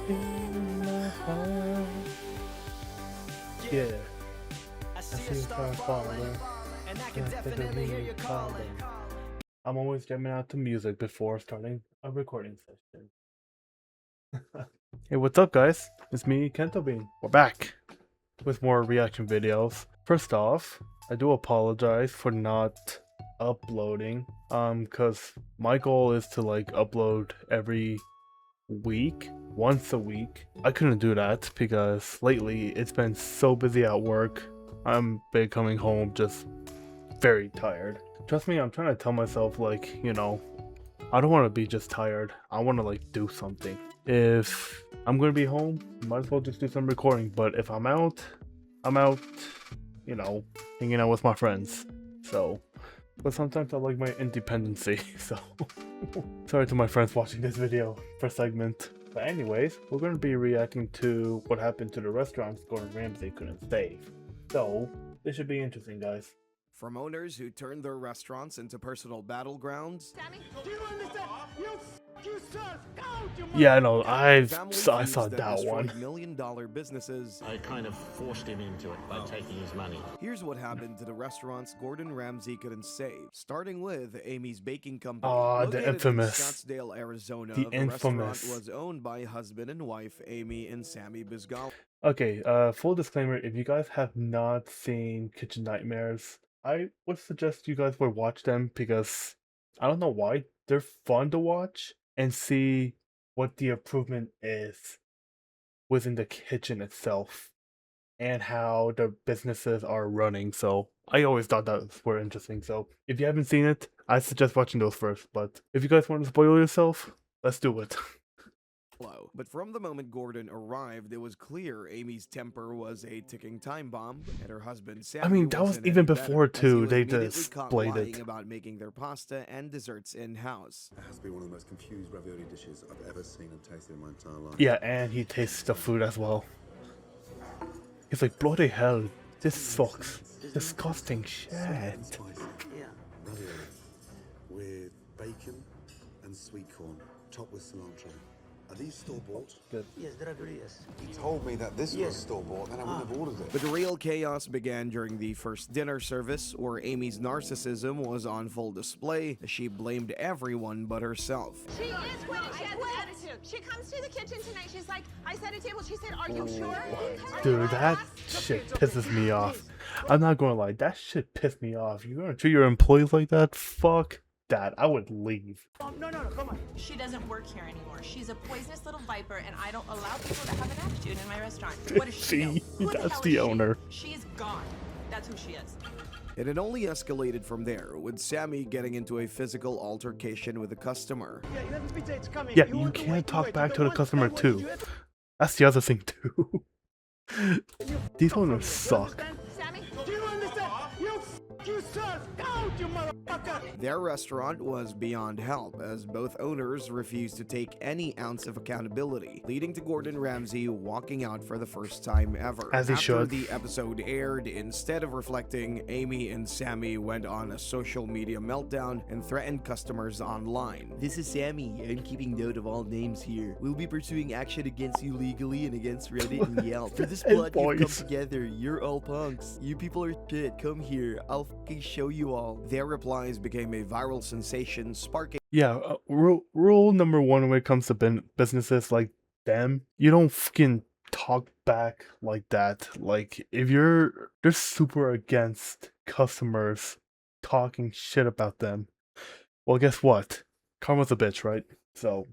in my heart. Yeah, I see a star falling, and I can definitely hear you calling. I'm always jamming out to music before starting a recording session. Hey, what's up, guys? It's me, Kentobean. We're back with more reaction videos. First off, I do apologize for not uploading, because my goal is to upload every week, once a week. I couldn't do that because lately it's been so busy at work. I'm been coming home just very tired. Trust me, I'm trying to tell myself I don't want to be just tired. I want to do something. If I'm gonna be home, might as well just do some recording. But if I'm out, hanging out with my friends. So, but sometimes I like my independency. So, sorry to my friends watching this video for segment. But anyways, we're gonna be reacting to what happened to the restaurants Gordon Ramsay couldn't save. So, this should be interesting, guys. From owners who turned their restaurants into personal battlegrounds. Sammy, do you understand? You serve out, you Yeah, I know. I saw that that one. $1 million businesses. I kind of forced him into it by taking his money. Here's what happened to the restaurants Gordon Ramsay couldn't save. Starting with Amy's Baking Company. The infamous. In Scottsdale, Arizona. The infamous. Restaurant was owned by husband and wife Amy and Sammy Bisgal. Okay, full disclaimer, if you guys have not seen Kitchen Nightmares, I would suggest you guys would watch them because I don't know why, they're fun to watch and see what the improvement is within the kitchen itself and how the businesses are running. So I always thought that were interesting. So if you haven't seen it, I suggest watching those first. But if you guys want to spoil yourself, let's do it. But from the moment Gordon arrived, it was clear Amy's temper was a ticking time bomb, and her husband Sammy. I mean, that was even before too. They just played it about making their pasta and desserts in-house. It has to be one of the most confused ravioli dishes I've ever seen and tasted in my entire life. Yeah, and he tastes the food as well. He's like, bloody hell, this sucks. Disgusting shit. Yeah. Ravioli with bacon and sweet corn, topped with cilantro. Are these store-bought? Good. Yes, there are yes. He told me that this was store-bought, then I wouldn't have ordered it. But the real chaos began during the first dinner service, where Amy's narcissism was on full display as she blamed everyone but herself. She is quitting. She has an attitude. She comes to the kitchen tonight. She's like, I set a table. She said, are you sure? Dude, that shit pisses me off. I'm not gonna lie, that shit pissed me off. You're gonna treat your employees like that? Fuck that. I would leave. No, come on. She doesn't work here anymore. She's a poisonous little viper, and I don't allow people to have an attitude in my restaurant. What does she know? Who That's hell the is owner. She is gone. That's who she is. It had only escalated from there, with Sammy getting into a physical altercation with a customer. Yeah, you have the pizza, it's coming. Yeah, you can't talk back to the customer too. That's the other thing too. These owners suck. Sammy? Do you understand? You serve out, you motherfucker! Their restaurant was beyond help, as both owners refused to take any ounce of accountability, leading to Gordon Ramsay walking out for the first time ever. As he After should. the episode aired, instead of reflecting, Amy and Sammy went on a social media meltdown and threatened customers online. This is Sammy. I'm keeping note of all names here. We'll be pursuing action against you legally and against Reddit and Yelp. For this plot, you've come together. You're all punks. You people are shit. Come here. I'll fucking show you all. Their replies became a viral sensation, sparking Yeah, rule number one when it comes to businesses like them, you don't fucking talk back like that. Like, if they're super against customers talking shit about them, well, guess what? Karma's a bitch, right? So,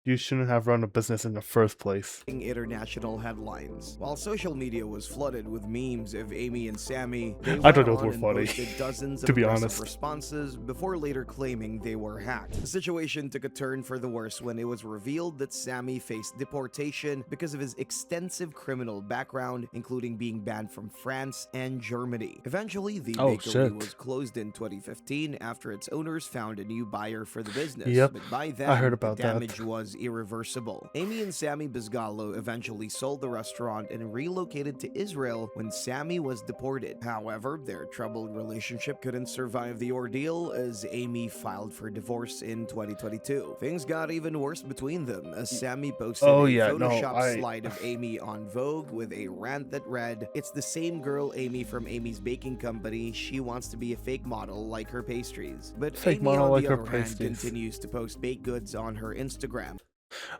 you shouldn't have run a business in the first place. international headlines. While social media was flooded with memes of Amy and Sammy, they I thought went those on were and funny, posted dozens of to be aggressive honest. responses before later claiming they were hacked. The situation took a turn for the worse when it was revealed that Sammy faced deportation because of his extensive criminal background, including being banned from France and Germany. Eventually, the bakery was closed in 2015 after its owners found a new buyer for the business. Yep, but by then, I heard about the damage was irreversible. Amy and Sammy Bisgallo eventually sold the restaurant and relocated to Israel when Sammy was deported. However, their troubled relationship couldn't survive the ordeal as Amy filed for divorce in 2022. Things got even worse between them as Sammy posted a Photoshop slide of Amy on Vogue with a rant that read, "It's the same girl Amy from Amy's Baking Company. She wants to be a fake model like her pastries." But Amy, on the other hand, continues to post baked goods on her Instagram.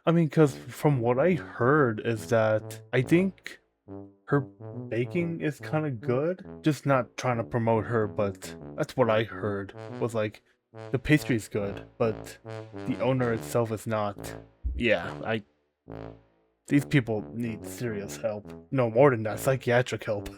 I mean, because from what I heard is that I think her baking is kind of good. Just not trying to promote her, but that's what I heard. Was like, the pastry's good, but the owner itself is not. Yeah, these people need serious help. No, more than that, psychiatric help.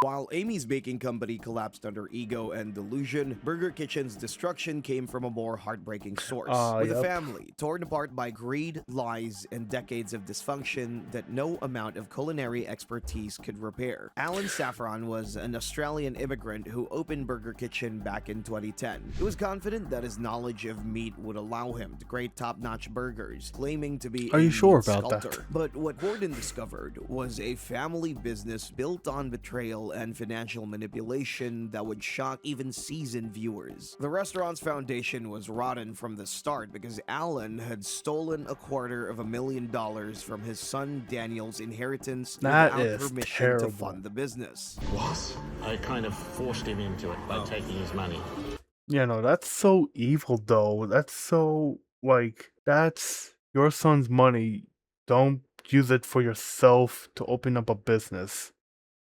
While Amy's baking company collapsed under ego and delusion, Burger Kitchen's destruction came from a more heartbreaking source. With a family torn apart by greed, lies, and decades of dysfunction that no amount of culinary expertise could repair. Alan Saffron was an Australian immigrant who opened Burger Kitchen back in 2010. He was confident that his knowledge of meat would allow him to create top-notch burgers, claiming to be a sure meat about sculptor. that? But what Gordon discovered was a family business built on betrayal and financial manipulation that would shock even seasoned viewers. The restaurant's foundation was rotten from the start because Alan had stolen $250,000 from his son Daniel's inheritance without permission to fund the business. What? I kind of forced him into it by taking his money. Yeah, no, that's so evil though. That's so, like, that's your son's money. Don't use it for yourself to open up a business.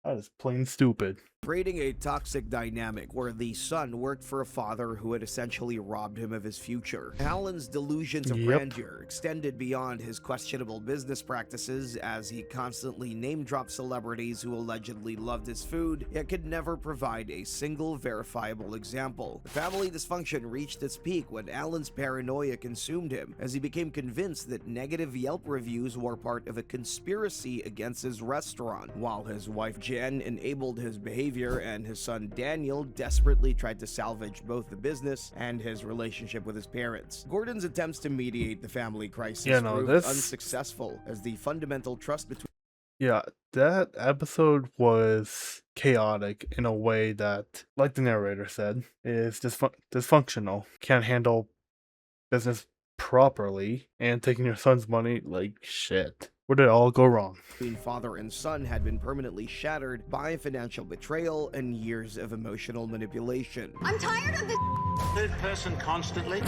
That is plain stupid. Creating a toxic dynamic where the son worked for a father who had essentially robbed him of his future. Alan's delusions of grandeur extended beyond his questionable business practices as he constantly name-dropped celebrities who allegedly loved his food, yet could never provide a single verifiable example. The family dysfunction reached its peak when Alan's paranoia consumed him, as he became convinced that negative Yelp reviews were part of a conspiracy against his restaurant, while his wife Jen enabled his behavior and his son Daniel desperately tried to salvage both the business and his relationship with his parents. Gordon's attempts to mediate the family crisis proved unsuccessful as the fundamental trust between that episode was chaotic in a way that, like the narrator said, is dysfunctional. Can't handle business properly and taking your son's money like shit. Where did it all go wrong? Between father and son had been permanently shattered by financial betrayal and years of emotional manipulation. I'm tired of this. Third person constantly.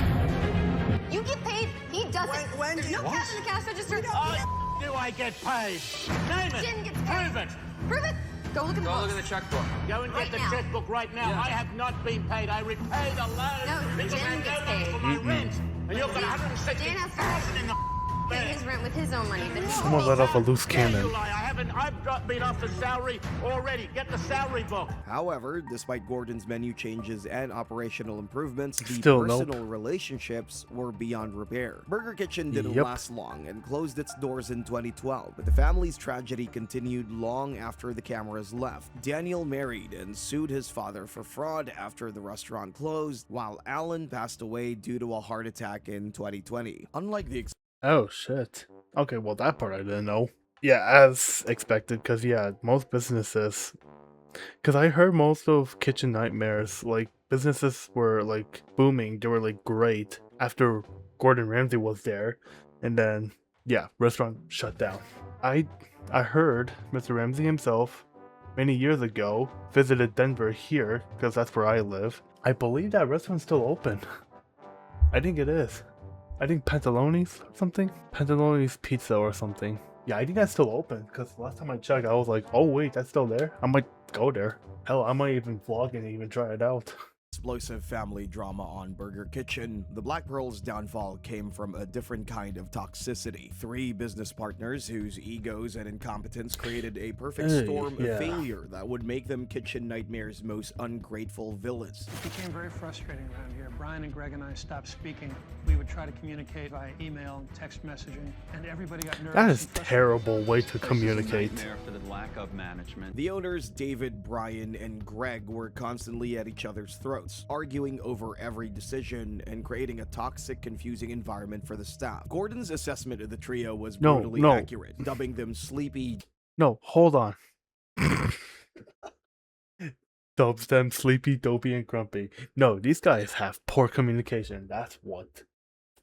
You get paid, he doesn't. When There's no cash in the cash register. Do I get paid? Name it. Jen gets paid. Prove it. Prove it. Go look at the books. Look at the checkbook. Go and Right get the now. checkbook right now. I have not been paid. I repaid a loan No, because Jen I gets no loan paid. for my rent. And you've got Jen 160,000 in the Pay bank. his rent with his own money, but he Someone let off a loose Yeah, cannon. you lie. I've been off the salary already. Get the salary book. However, despite Gordon's menu changes and operational improvements, the Still personal relationships were beyond repair. Burger Kitchen didn't last long and closed its doors in 2012, but the family's tragedy continued long after the cameras left. Daniel married and sued his father for fraud after the restaurant closed, while Alan passed away due to a heart attack in 2020. Unlike the Oh shit. Okay, well that part I didn't know. Yeah, as expected, because most businesses, because I heard most of Kitchen Nightmares, like, businesses were like booming, they were like great after Gordon Ramsay was there, and then restaurant shut down. I heard Mr. Ramsay himself many years ago visited Denver here, because that's where I live. I believe that restaurant's still open. I think it is. I think Pantaloni's or something? Pantaloni's Pizza or something. Yeah, I think that's still open, because last time I checked, I was like, oh wait, that's still there? I might go there. Hell, I might even vlog and even try it out. explosive family drama on Burger Kitchen, the Black Pearl's downfall came from a different kind of toxicity. Three business partners whose egos and incompetence created a perfect storm of failure that would make them Kitchen Nightmare's most ungrateful villains. It became very frustrating around here. Brian and Greg and I stopped speaking. We would try to communicate via email and text messaging, and everybody got nervous. That is a terrible way to communicate. For the lack of management. The owners, David, Brian, and Greg, were constantly at each other's throats. cutthroats, arguing over every decision and creating a toxic, confusing environment for the staff. Gordon's assessment of the trio was brutally accurate, dubbing them sleepy. No, hold on. Dubs them sleepy, dopey, and grumpy. No, these guys have poor communication. That's what.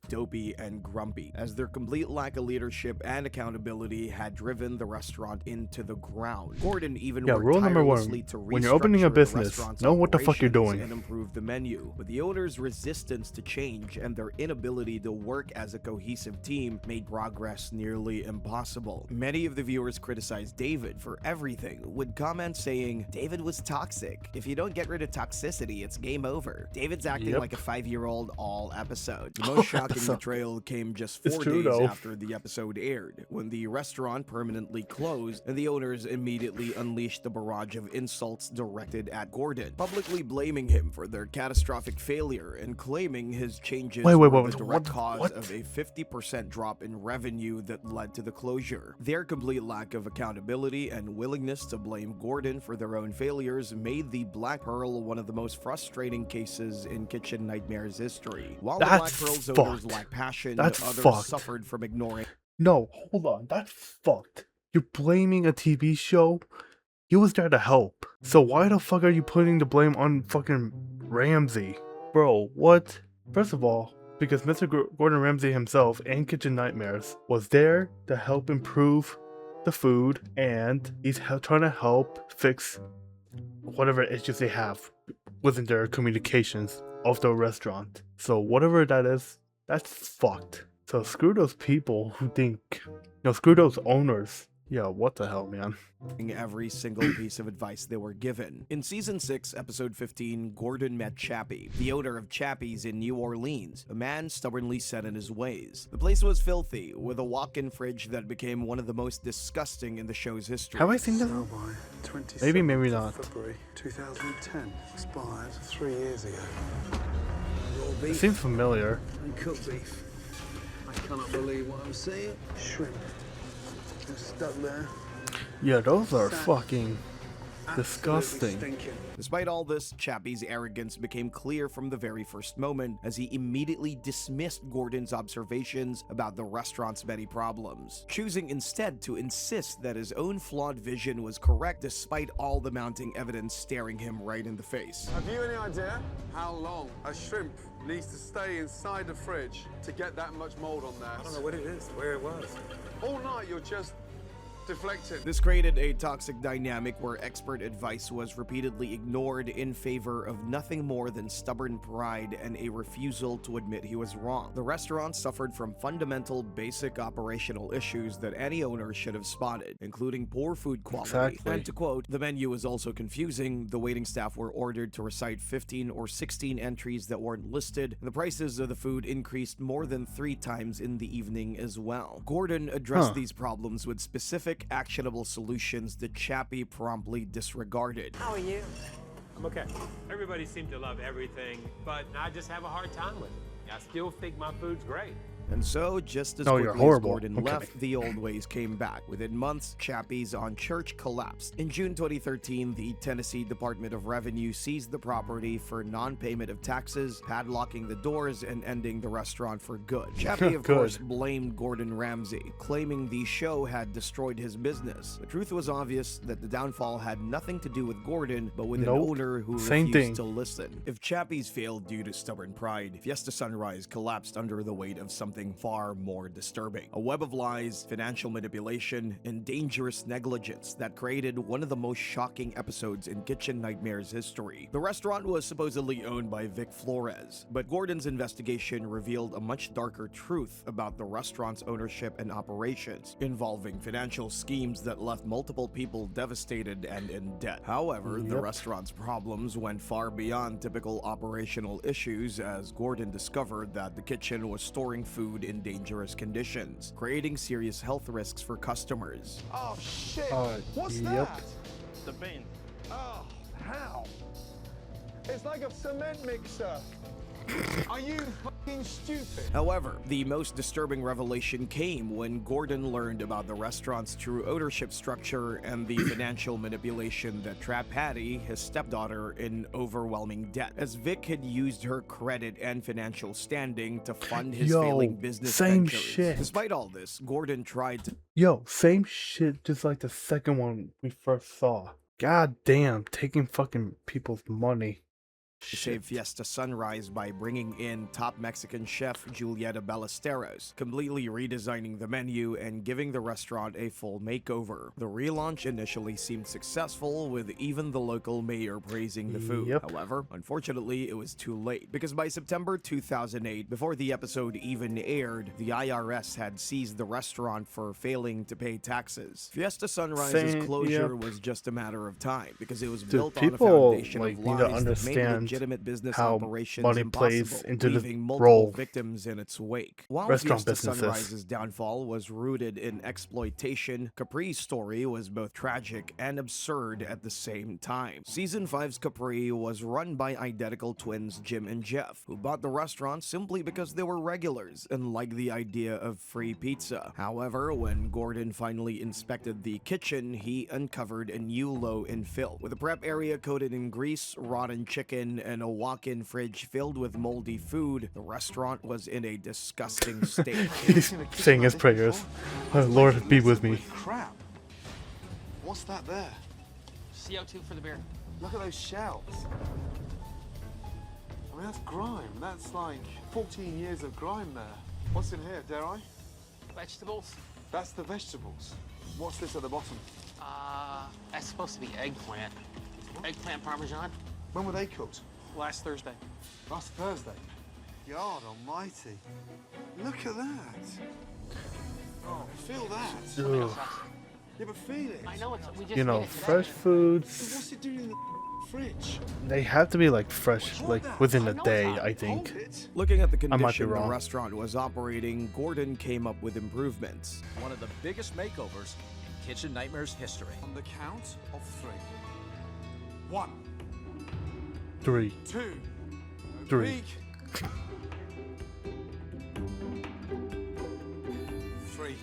Dopey and grumpy, as their complete lack of leadership and accountability had driven the restaurant into the ground. Gordon even worked rule number one, tirelessly to when you're opening a restructure the business, restaurant's know what the fuck you're operations doing. and improve the menu. But the owner's resistance to change and their inability to work as a cohesive team made progress nearly impossible. Many of the viewers criticized David for everything, with comments saying, "David was toxic. If you don't get rid of toxicity, it's game over. David's acting like a 5-year-old all episode." The most shocking betrayal came just 4 days after the episode aired, when the restaurant permanently closed and the owners immediately unleashed a barrage of insults directed at Gordon, publicly blaming him for their catastrophic failure and claiming his changes were the direct cause of a 50% drop in revenue that led to the closure. Their complete lack of accountability and willingness to blame Gordon for their own failures made the Black Pearl one of the most frustrating cases in Kitchen Nightmares history. While the Black Pearl's owners lack passion, others suffered from ignoring. No, hold on. That's fucked. You're blaming a TV show? He was there to help. So why the fuck are you putting the blame on fucking Ramsay? Bro, what? First of all, because Mr. Gordon Ramsay himself and Kitchen Nightmares was there to help improve the food, and he's trying to help fix whatever issues they have within their communications of the restaurant. So whatever that is, that's fucked. So screw those people who think, screw those owners. Yeah, what the hell, man? Every single piece of advice they were given. In season 6, episode 15, Gordon met Chappie, the owner of Chappie's in New Orleans, a man stubbornly set in his ways. The place was filthy, with a walk-in fridge that became one of the most disgusting in the show's history. Have I seen that? Maybe, maybe not. February 2010, expired 3 years ago. It seems familiar. And cooked beef. I cannot believe what I'm seeing. Shrimp. They're stuck there. Yeah, those are fucking disgusting. Despite all this, Chappie's arrogance became clear from the very first moment, as he immediately dismissed Gordon's observations about the restaurant's many problems, choosing instead to insist that his own flawed vision was correct despite all the mounting evidence staring him right in the face. Have you any idea how long a shrimp needs to stay inside the fridge to get that much mold on there? I don't know what it is, where it was. All night you're just deflecting. This created a toxic dynamic where expert advice was repeatedly ignored in favor of nothing more than stubborn pride and a refusal to admit he was wrong. The restaurant suffered from fundamental, basic operational issues that any owner should have spotted, including poor food quality. And to quote, "The menu was also confusing. The waiting staff were ordered to recite 15 or 16 entries that weren't listed, and the prices of the food increased more than 3 times in the evening as well." Gordon addressed these problems with specific, actionable solutions that Chappie promptly disregarded. How are you? I'm okay. Everybody seemed to love everything, but I just have a hard time with it. I still think my food's great. And so, just as quickly as Gordon left, the old ways came back. Within months, Chappie's on Church collapsed. In June 2013, the Tennessee Department of Revenue seized the property for non-payment of taxes, padlocking the doors, and ending the restaurant for good. Chappie, of course, blamed Gordon Ramsay, claiming the show had destroyed his business. The truth was obvious that the downfall had nothing to do with Gordon, but with an owner who refused to listen. If Chappie's failed due to stubborn pride, Fiesta Sunrise collapsed under the weight of something far more disturbing. A web of lies, financial manipulation, and dangerous negligence that created one of the most shocking episodes in Kitchen Nightmares history. The restaurant was supposedly owned by Vic Flores, but Gordon's investigation revealed a much darker truth about the restaurant's ownership and operations, involving financial schemes that left multiple people devastated and in debt. However, the restaurant's problems went far beyond typical operational issues, as Gordon discovered that the kitchen was storing food in dangerous conditions, creating serious health risks for customers. Oh shit! What's that? The bean. Oh, how? It's like a cement mixer. Are you fucking stupid? However, the most disturbing revelation came when Gordon learned about the restaurant's true ownership structure and the financial manipulation that trapped Patty, his stepdaughter, in overwhelming debt. As Vic had used her credit and financial standing to fund his failing business same ventures. shit. Despite all this, Gordon tried to Yo, same shit, just like the second one we first saw. God damn, taking fucking people's money. save Fiesta Sunrise by bringing in top Mexican chef Julieta Ballesteros, completely redesigning the menu and giving the restaurant a full makeover. The relaunch initially seemed successful, with even the local mayor praising the food. Yep. However, unfortunately, it was too late, because by September 2008, before the episode even aired, the IRS had seized the restaurant for failing to pay taxes. Fiesta Sunrise's closure was just a matter of time, because it was built on a foundation of lies that made legitimate business operations money impossible, plays into leaving the multiple role. victims in its wake. While Restaurant Fiesta businesses. Sunrise's downfall was rooted in exploitation, Capri's story was both tragic and absurd at the same time. Season 5's Capri was run by identical twins Jim and Jeff, who bought the restaurant simply because they were regulars and liked the idea of free pizza. However, when Gordon finally inspected the kitchen, he uncovered a new low in filth. With a prep area coated in grease, rotten chicken, and a walk-in fridge filled with moldy food, the restaurant was in a disgusting state. He's saying his prayers. Oh, Lord, be with me. Crap. What's that there? CO2 for the beer. Look at those shelves. I mean, that's grime. That's like 14 years of grime there. What's in here, dare I? Vegetables. That's the vegetables. What's this at the bottom? That's supposed to be eggplant. Eggplant parmesan. When were they cooked? Last Thursday. Last Thursday. God almighty. Look at that. Oh, feel that. Ugh. Yeah, but feel it. I know it's. We just You know, ate it today. fresh foods, What's it doing in the fridge? they have to be like fresh, like within a day, I think. Looking at the I might be condition the wrong. restaurant was operating, Gordon came up with improvements. One of the biggest makeovers in Kitchen Nightmares history. On the count of 3. 1, 3. 2, 3. 3.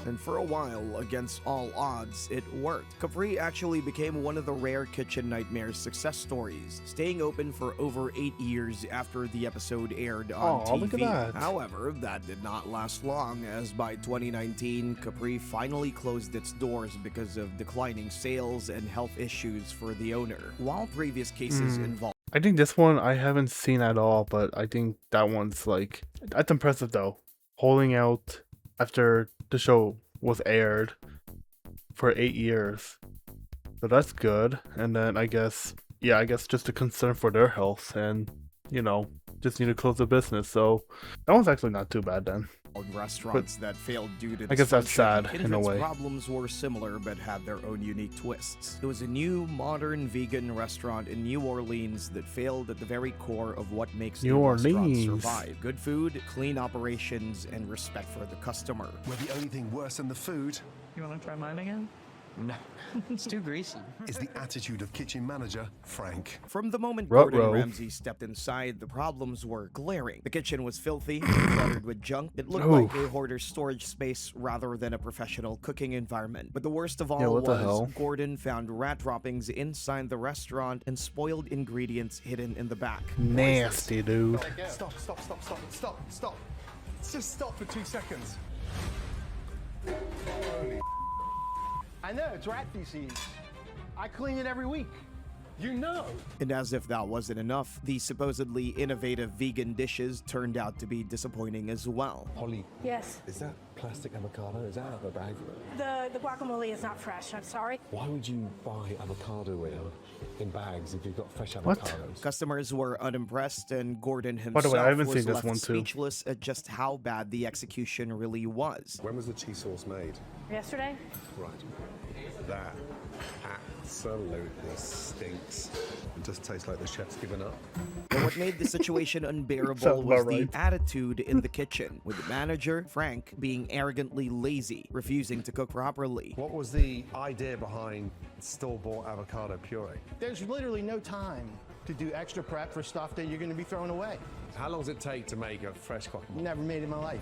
And for a while, against all odds, it worked. Capri actually became one of the rare Kitchen Nightmares success stories, staying open for over 8 years after the episode aired on Aw, TV. look at that. However, that did not last long, as by 2019, Capri finally closed its doors because of declining sales and health issues for the owner. While previous cases involved I think this one I haven't seen at all, but I think that one's like, that's impressive though. Holding out after the show was aired for 8 years. So that's good. And then I guess just a concern for their health and, you know, just need to close the business. So that one's actually not too bad then. restaurants that failed due to I guess that's dysfunction. sad in a Kindred's way. problems were similar but had their own unique twists. It was a new, modern vegan restaurant in New Orleans that failed at the very core of what makes New a restaurant Orleans. survive. Good food, clean operations, and respect for the customer. Where the only thing worse than the food You want to try mine again? No, it's too greasy. is the attitude of kitchen manager Frank. From the moment Ruh-roh. Gordon Ramsay stepped inside, the problems were glaring. The kitchen was filthy, cluttered with junk. It looked like a hoarder's storage space rather than a professional cooking environment. But the worst of all Yeah, what the was hell? Gordon found rat droppings inside the restaurant and spoiled ingredients hidden in the back. Nasty, dude. Stop. Just stop for 2 seconds. I know, it's rat feces. I clean it every week. You know. And as if that wasn't enough, the supposedly innovative vegan dishes turned out to be disappointing as well. Holly, Yes. is that plastic avocado? Is that out of a bag? The guacamole is not fresh. I'm sorry. Why would you buy avocado in bags if you've got fresh What? avocados? Customers were unimpressed, and Gordon By himself the way, I haven't was seen this left one too. speechless at just how bad the execution really was. When was the cheese sauce made? Yesterday? Right. That has absolutely stinks. It just tastes like the chef's given up. But what made the situation unbearable Sounds was about the right. attitude in the kitchen, with the manager, Frank, being arrogantly lazy, refusing to cook properly. What was the idea behind store-bought avocado puree? There's literally no time to do extra prep for stuff that you're going to be throwing away. How long does it take to make a fresh guacamole? Never made it in my life.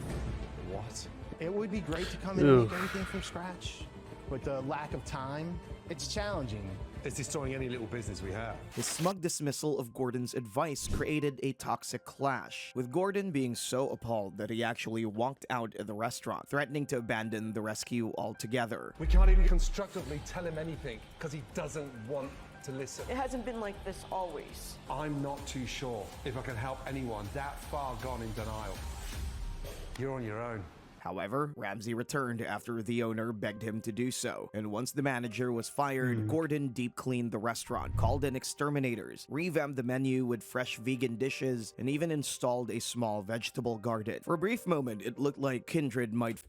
What? It would be great to come in and make everything from scratch, but the lack of time, it's challenging. It's destroying any little business we have. The smug dismissal of Gordon's advice created a toxic clash, with Gordon being so appalled that he actually walked out of the restaurant, threatening to abandon the rescue altogether. We can't even constructively tell him anything because he doesn't want to listen. It hasn't been like this always. I'm not too sure if I can help anyone that far gone in denial. You're on your own. However, Ramsay returned after the owner begged him to do so, and once the manager was fired, Gordon deep cleaned the restaurant, called in exterminators, revamped the menu with fresh vegan dishes, and even installed a small vegetable garden. For a brief moment, it looked like Kindred might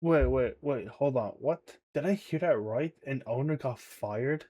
Wait, hold on. What? Did I hear that right? An owner got fired?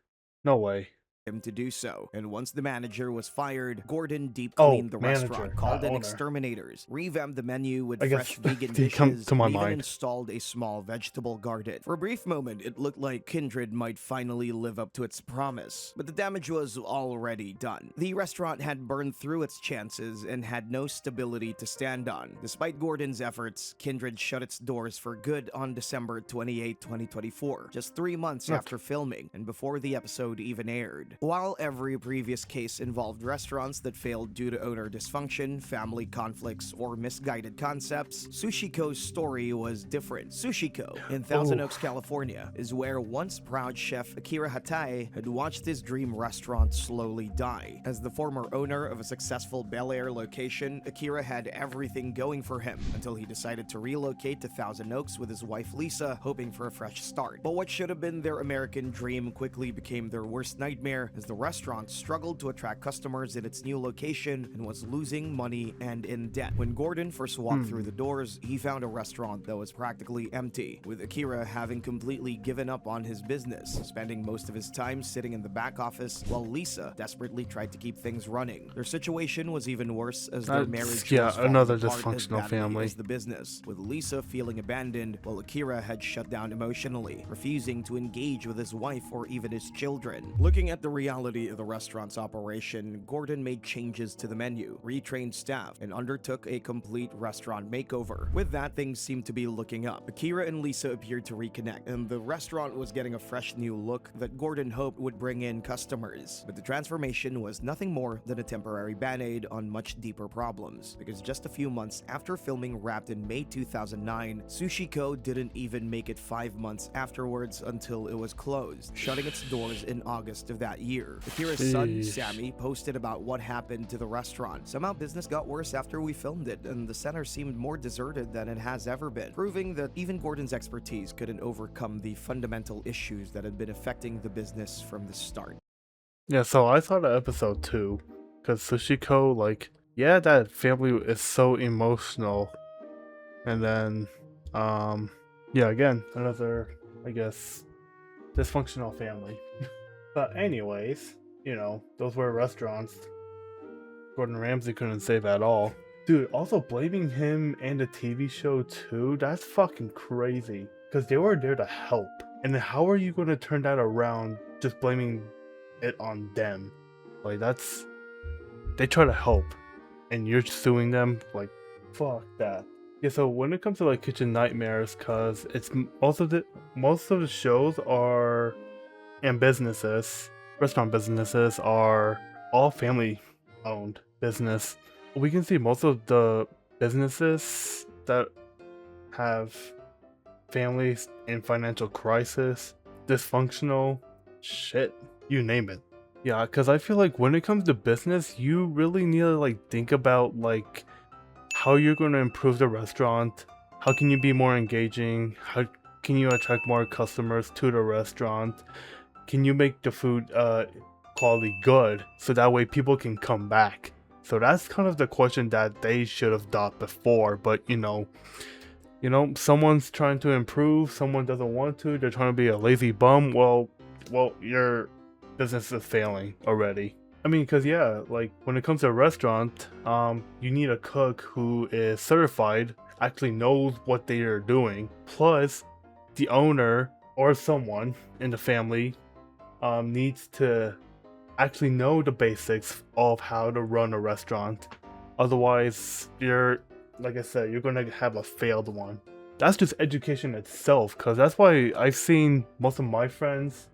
No way. him to do so, and once the manager was fired, Gordon deep Oh, cleaned the manager, restaurant, called not in owner. exterminators, revamped the menu with I fresh guess vegan they come dishes, to my and even mind. installed a small vegetable garden. For a brief moment, it looked like Kindred might finally live up to its promise, but the damage was already done. The restaurant had burned through its chances and had no stability to stand on. Despite Gordon's efforts, Kindred shut its doors for good on December 28, 2024, just 3 months after filming and before the episode even aired. While every previous case involved restaurants that failed due to owner dysfunction, family conflicts, or misguided concepts, Sushiko's story was different. Sushiko, in Thousand Oaks, California, is where once proud chef Akira Hatai had watched his dream restaurant slowly die. As the former owner of a successful Bel Air location, Akira had everything going for him until he decided to relocate to Thousand Oaks with his wife Lisa, hoping for a fresh start. But what should have been their American dream quickly became their worst nightmare, as the restaurant struggled to attract customers in its new location and was losing money and in debt. When Gordon first walked through the doors, he found a restaurant that was practically empty, with Akira having completely given up on his business, spending most of his time sitting in the back office while Lisa desperately tried to keep things running. Their situation was even worse as their marriage was falling another apart as dysfunctional badly family. as the business, with Lisa feeling abandoned while Akira had shut down emotionally, refusing to engage with his wife or even his children. Looking at the reality of the restaurant's operation, Gordon made changes to the menu, retrained staff, and undertook a complete restaurant makeover. With that, things seemed to be looking up. Akira and Lisa appeared to reconnect, and the restaurant was getting a fresh new look that Gordon hoped would bring in customers. But the transformation was nothing more than a temporary band-aid on much deeper problems, because just a few months after filming wrapped in May 2009, Sushiko didn't even make it 5 months afterwards until it was closed, shutting its doors in August of that year. Akira's son, Sheesh. Sammy, posted about what happened to the restaurant. Somehow business got worse after we filmed it, and the center seemed more deserted than it has ever been, proving that even Gordon's expertise couldn't overcome the fundamental issues that had been affecting the business from the start. Yeah, so I saw the episode 2, because Sushiko, like, yeah, that family is so emotional. And then, yeah, again, another, I guess, dysfunctional family. But anyways, you know, those were restaurants. Gordon Ramsay couldn't save at all. Dude, also blaming him and the TV show too, that's fucking crazy. Because they were there to help. And then how are you going to turn that around just blaming it on them? Like, that's... They try to help. And you're suing them? Like, fuck that. Yeah, so when it comes to like Kitchen Nightmares, cause it's most of the shows are, and businesses, restaurant businesses are all family owned business. We can see most of the businesses that have families in financial crisis, dysfunctional, shit, you name it. Yeah, cause I feel like when it comes to business, you really need to like think about like how you're going to improve the restaurant, how can you be more engaging, how can you attract more customers to the restaurant, can you make the food quality good so that way people can come back. So that's kind of the question that they should have thought before, but you know, someone's trying to improve, someone doesn't want to, they're trying to be a lazy bum. Well, you're business is failing already. I mean, because yeah, like when it comes to a restaurant, you need a cook who is certified, actually knows what they are doing, plus the owner or someone in the family needs to actually know the basics of how to run a restaurant. Otherwise, you're, like I said, you're gonna have a failed one. That's just education itself, because that's why I've seen most of my friends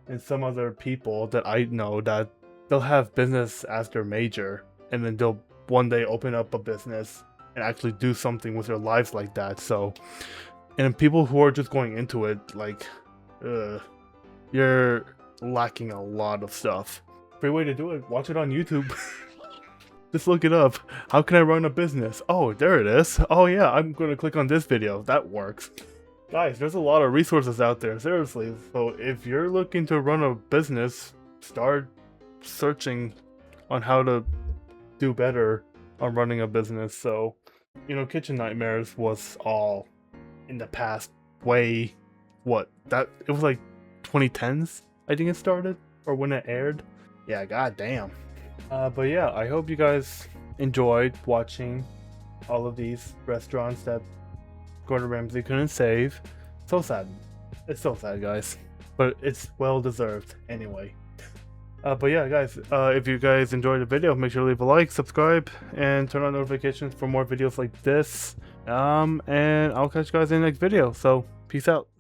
and some other people that I know that they'll have business as their major, and then they'll one day open up a business and actually do something with their lives like that. So, and people who are just going into it, like, you're lacking a lot of stuff. Great way to do it, watch it on YouTube. Just look it up. How can I run a business? Oh, there it is. Oh yeah, I'm gonna click on this video. That works. Guys, there's a lot of resources out there, seriously. So if you're looking to run a business, start searching on how to do better on running a business. So, you know, Kitchen Nightmares was all in the past way, what, that, it was like 2010s, I think it started, or when it aired. Yeah, goddamn. But yeah, I hope you guys enjoyed watching all of these restaurants that Gordon Ramsay couldn't save. So sad. It's so sad, guys. But it's well deserved anyway. But yeah, guys, if you guys enjoyed the video, make sure to leave a like, subscribe, and turn on notifications for more videos like this. And I'll catch you guys in the next video. So, peace out.